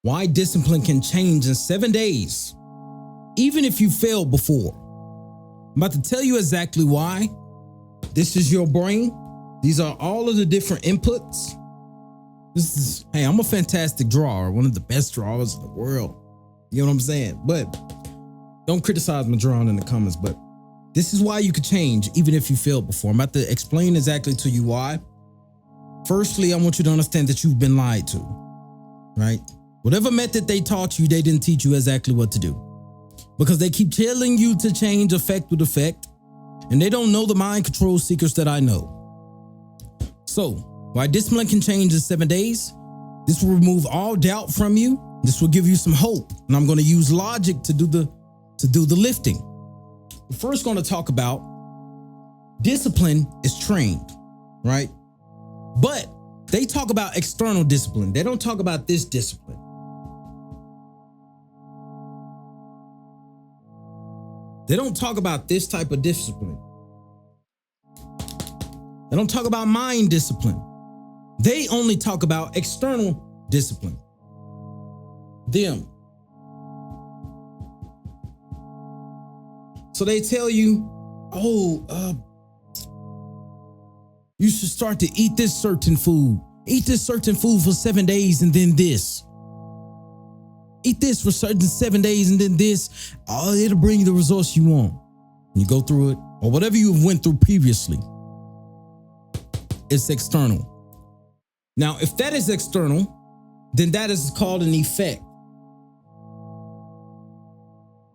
Why discipline can change in 7 days, even if you failed before. I'm about to tell you exactly why. This is your brain. These are all of the different inputs. Hey, I'm a fantastic drawer, one of the best drawers in the world. You know what I'm saying? But don't criticize my drawing in the comments, but this is why you could change even if you failed before. I'm about to explain exactly to you why. Firstly, I want you to understand that you've been lied to, right? Whatever method they taught you, they didn't teach you exactly what to do, because they keep telling you to change effect with effect, and they don't know the mind control secrets that I know. So, why discipline can change in 7 days? This will remove all doubt from you. This will give you some hope, and I'm going to use logic to do the lifting. We're first going to talk about discipline is trained, right? But they talk about external discipline. They don't talk about this discipline. They don't talk about this type of discipline. They don't talk about mind discipline. They only talk about external discipline. Them. So they tell you, you should start to eat this certain food. Eat this certain food for 7 days and then this. Eat this for certain 7 days and then this. Oh, it'll bring you the results you want. And you go through it, or whatever you went through previously. It's external. Now, if that is external, then that is called an effect.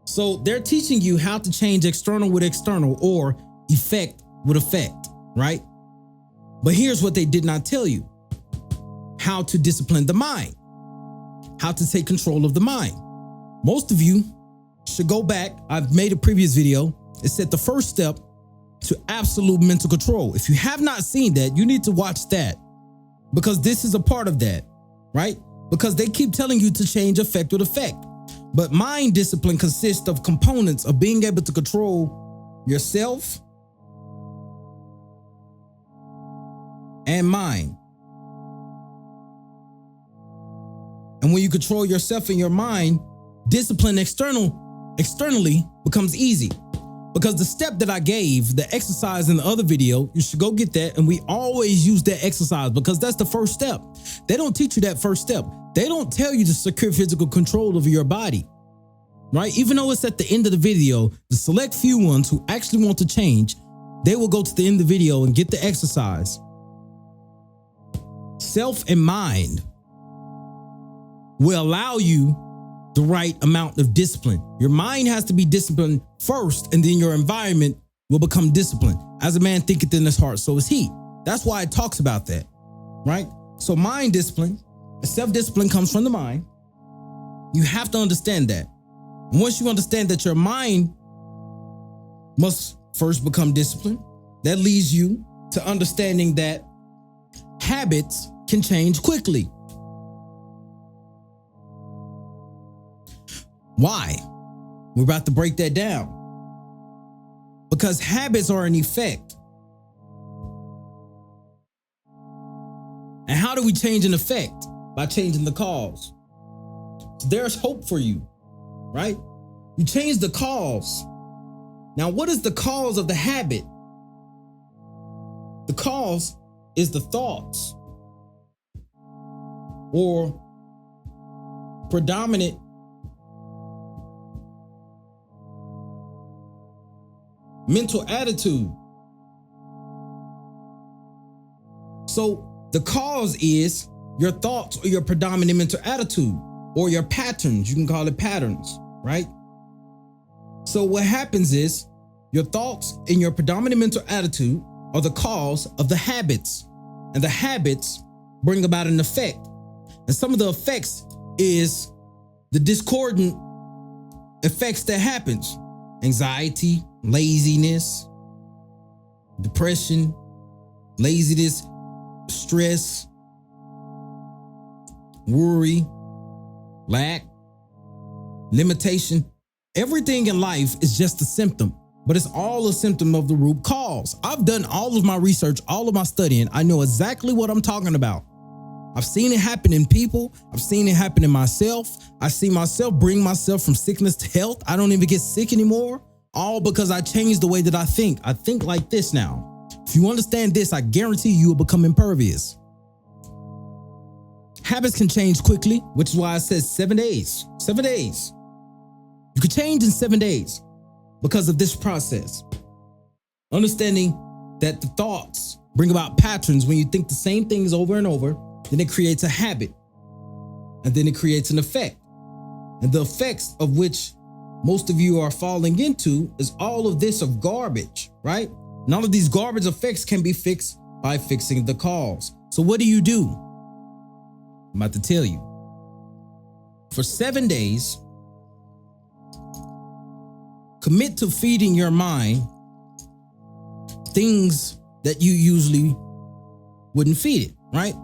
So they're teaching you how to change external with external, or effect with effect, right? But here's what they did not tell you: how to discipline the mind, how to take control of the mind. Most of you should go back. I've made a previous video. It said the first step to absolute mental control. If you have not seen that, you need to watch that, because this is a part of that, right? Because they keep telling you to change effect with effect. But mind discipline consists of components of being able to control yourself and mind. And when you control yourself and your mind, discipline externally becomes easy. Because the step that I gave, the exercise in the other video, you should go get that. And we always use that exercise because that's the first step. They don't teach you that first step. They don't tell you to secure physical control over your body, right? Even though it's at the end of the video, the select few ones who actually want to change, they will go to the end of the video and get the exercise. Self and mind will allow you the right amount of discipline. Your mind has to be disciplined first, and then your environment will become disciplined. As a man thinketh in his heart, so is he. That's why it talks about that, right? So mind discipline, self-discipline comes from the mind. You have to understand that. And once you understand that your mind must first become disciplined, that leads you to understanding that habits can change quickly. Why? We're about to break that down. Because habits are an effect. And how do we change an effect? By changing the cause. So there's hope for you, right? You change the cause. Now, what is the cause of the habit? The cause is the thoughts or predominant mental attitude. So the cause is your thoughts or your predominant mental attitude, or your patterns. You can call it patterns, right? So what happens is your thoughts and your predominant mental attitude are the cause of the habits, and the habits bring about an effect. And some of the effects is the discordant effects that happens: anxiety, laziness, depression, laziness, stress, worry, lack, limitation. Everything in life is just a symptom, but it's all a symptom of the root cause. I've done all of my research, all of my studying. I know exactly what I'm talking about. I've seen it happen in people. I've seen it happen in myself. I see myself bring myself from sickness to health. I don't even get sick anymore. All because I changed the way that I think. I think like this now. If you understand this, I guarantee you will become impervious. Habits can change quickly, which is why I said 7 days. 7 days. You can change in 7 days because of this process. Understanding that the thoughts bring about patterns. When you think the same things over and over, then it creates a habit. And then it creates an effect. And the effects of which most of you are falling into is all of this of garbage, right? And all of these garbage effects can be fixed by fixing the cause. So what do? I'm about to tell you. For 7 days, commit to feeding your mind things that you usually wouldn't feed it, right?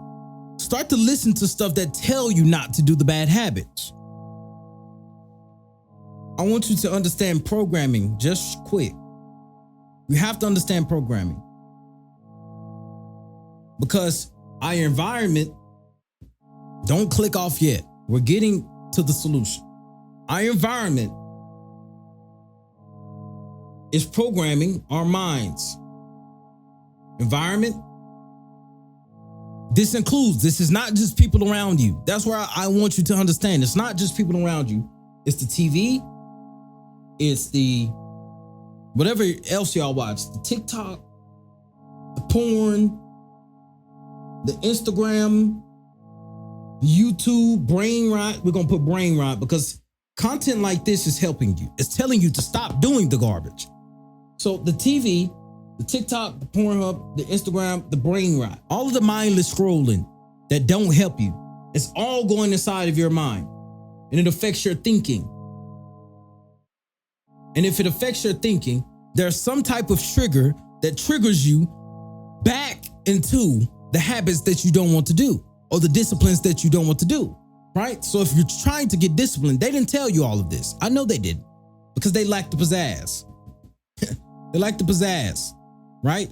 Start to listen to stuff that tell you not to do the bad habits. I want you to understand programming just quick. You have to understand programming. Because our environment, don't click off yet. We're getting to the solution. Our environment is programming our minds. Environment. This is not just people around you. That's where I want you to understand. It's not just people around you. It's the TV. It's the whatever else y'all watch. The TikTok, the porn, the Instagram, YouTube, brain rot. We're going to put brain rot because content like this is helping you. It's telling you to stop doing the garbage. So the TV, the TikTok, the Pornhub, the Instagram, the brain rot, all of the mindless scrolling that don't help you, it's all going inside of your mind and it affects your thinking. And if it affects your thinking, there's some type of trigger that triggers you back into the habits that you don't want to do or the disciplines that you don't want to do, right? So if you're trying to get disciplined, they didn't tell you all of this. I know they didn't because they lack the pizzazz. They lack the pizzazz, right?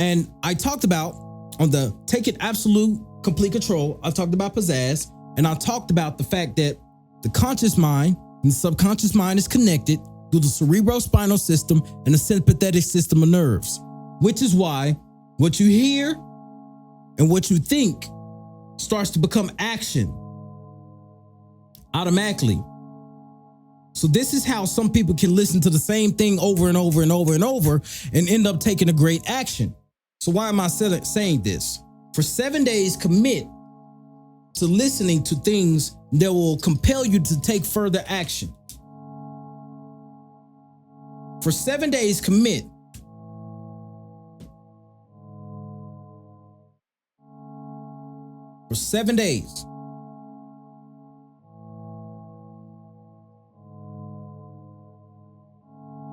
And I talked about on the Take It Absolute Complete Control, I talked about pizzazz, and I talked about the fact that the conscious mind and the subconscious mind is connected through the cerebrospinal system and the sympathetic system of nerves, which is why what you hear and what you think starts to become action automatically. So this is how some people can listen to the same thing over and over and over and over and end up taking a great action. So why am I saying this? For 7 days, commit to listening to things that will compel you to take further action. For 7 days, commit. For 7 days.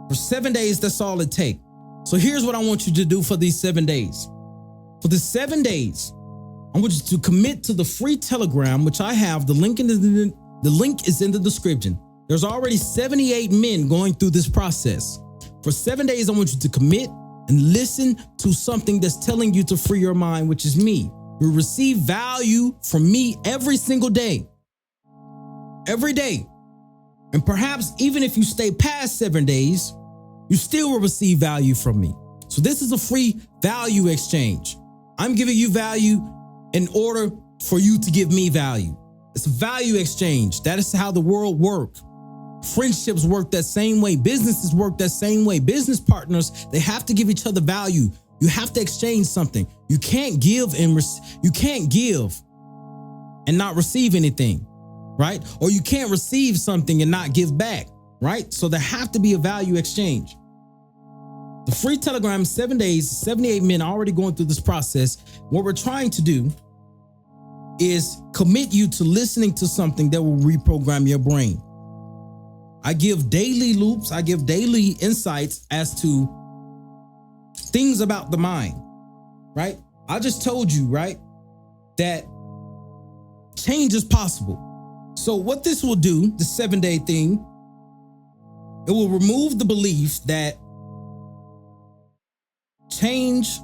For 7 days, that's all it takes. So here's what I want you to do for these 7 days. For the 7 days, I want you to commit to the free Telegram, which I have. The link is in the description. There's already 78 men going through this process. For 7 days, I want you to commit and listen to something that's telling you to free your mind, which is me. You receive value from me every single day. Every day. And perhaps even if you stay past 7 days, you still will receive value from me. So this is a free value exchange. I'm giving you value in order for you to give me value. It's a value exchange. That is how the world works. Friendships work that same way. Businesses work that same way. Business partners, they have to give each other value. You have to exchange something. You can't give and not receive anything, right? Or you can't receive something and not give back, right? So there have to be a value exchange. The free Telegram, 7 days, 78 men already going through this process. What we're trying to do is commit you to listening to something that will reprogram your brain. I give daily loops. I give daily insights as to things about the mind, right? I just told you, right, that change is possible. So what this will do, the 7 day thing, it will remove the belief that change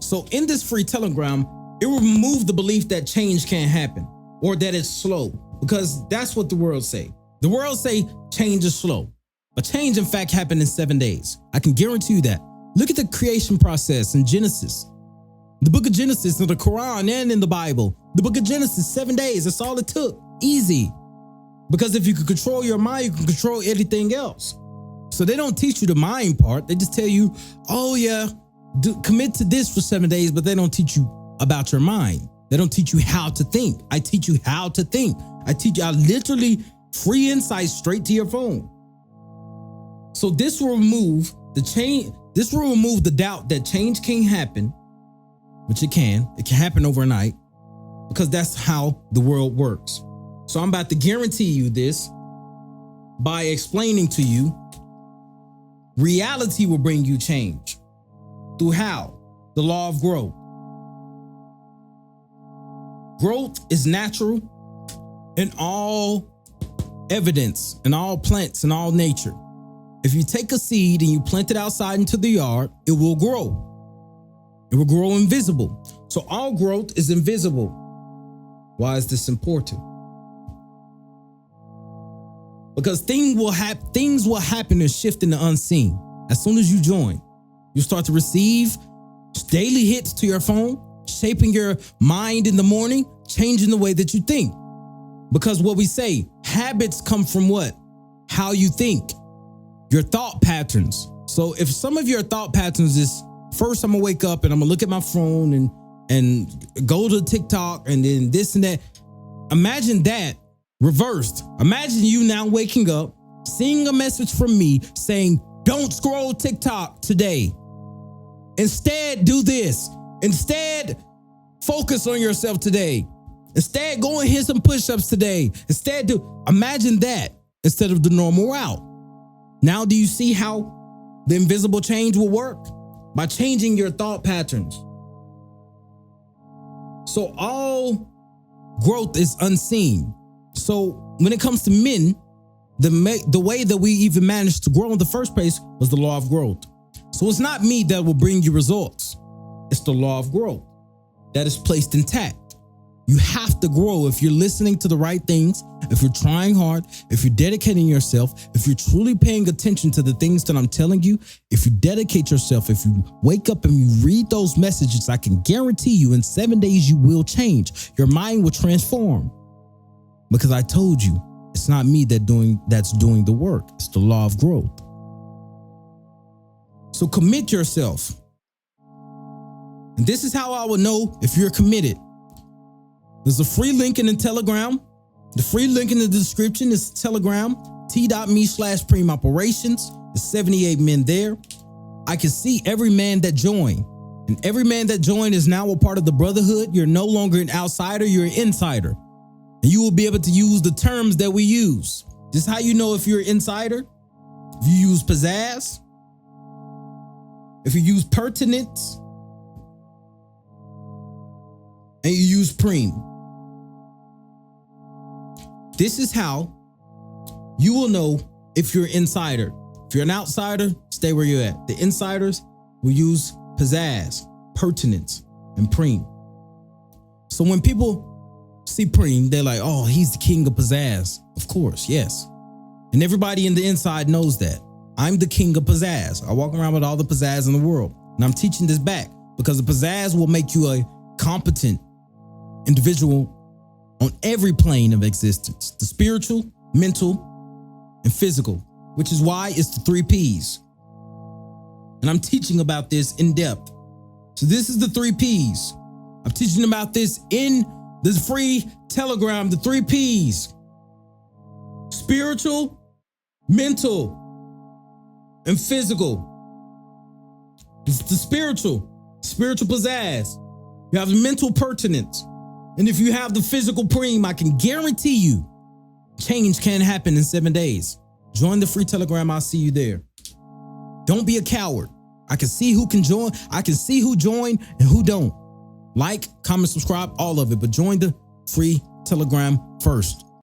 So in this free Telegram, it will remove the belief that change can't happen or that it's slow, because that's what the world say. The world say change is slow, but change in fact happened in 7 days. I can guarantee you that. Look at the creation process in Genesis. The book of Genesis, in the Quran and in the Bible, the book of Genesis, 7 days. That's all it took. Easy. Because if you can control your mind, you can control everything else. So they don't teach you the mind part. They just tell you, oh yeah, commit to this for 7 days, but they don't teach you about your mind. They don't teach you how to think. I teach you how to think. I literally free insights straight to your phone. So this will remove the change. This will remove the doubt that change can happen, which it can. It can happen overnight, because that's how the world works. So I'm about to guarantee you this by explaining to you reality will bring you change. Through how? The law of growth. Growth is natural in all evidence, in all plants, in all nature. If you take a seed and you plant it outside into the yard, it will grow. It will grow invisible. So all growth is invisible. Why is this important? Because things will happen and shift in the unseen. As soon as you join, you start to receive daily hits to your phone, shaping your mind in the morning, changing the way that you think. Because what we say, habits come from what? How you think, your thought patterns. So if some of your thought patterns is, first I'm gonna wake up and I'm gonna look at my phone and go to TikTok and then this and that. Imagine that reversed. Imagine you now waking up, seeing a message from me saying, don't scroll TikTok today. Instead, do this. Instead, focus on yourself today. Instead, go and hit some push-ups today. Imagine that instead of the normal route. Now, do you see how the invisible change will work? By changing your thought patterns. So all growth is unseen. So when it comes to men, the way that we even managed to grow in the first place was the law of growth. So it's not me that will bring you results. It's the law of growth that is placed intact. You have to grow if you're listening to the right things, if you're trying hard, if you're dedicating yourself, if you're truly paying attention to the things that I'm telling you, if you dedicate yourself, if you wake up and you read those messages, I can guarantee you in 7 days you will change. Your mind will transform. Because I told you, it's not me that's doing the work. It's the law of growth. So commit yourself. And this is how I will know if you're committed. There's a free link in the Telegram. The free link in the description is Telegram, t.me/Preme Operations. There's 78 men there. I can see every man that joined. And every man that joined is now a part of the brotherhood. You're no longer an outsider, you're an insider. And you will be able to use the terms that we use. This is how you know if you're an insider. If you use pizzazz, if you use pertinence, and you use Preme. This is how you will know if you're an insider. If you're an outsider, stay where you're at. The insiders will use pizzazz, pertinence, and Preme. So when people see Preme, they're like, oh, he's the king of pizzazz. Of course, yes. And everybody in the inside knows that. I'm the king of pizzazz. I walk around with all the pizzazz in the world. And I'm teaching this back because the pizzazz will make you a competent individual on every plane of existence. The spiritual, mental, and physical, which is why it's the 3 Ps. And I'm teaching about this in depth. So this is the 3 Ps. I'm teaching about this in this free Telegram, the 3 Ps. Spiritual, mental, and physical. It's the spiritual pizzazz. You have the mental pertinence. And if you have the physical Preme, I can guarantee you change can happen in 7 days. Join the free Telegram. I'll see you there. Don't be a coward. I can see who can join. I can see who joined and who don't. Like, comment, subscribe, all of it. But join the free Telegram first.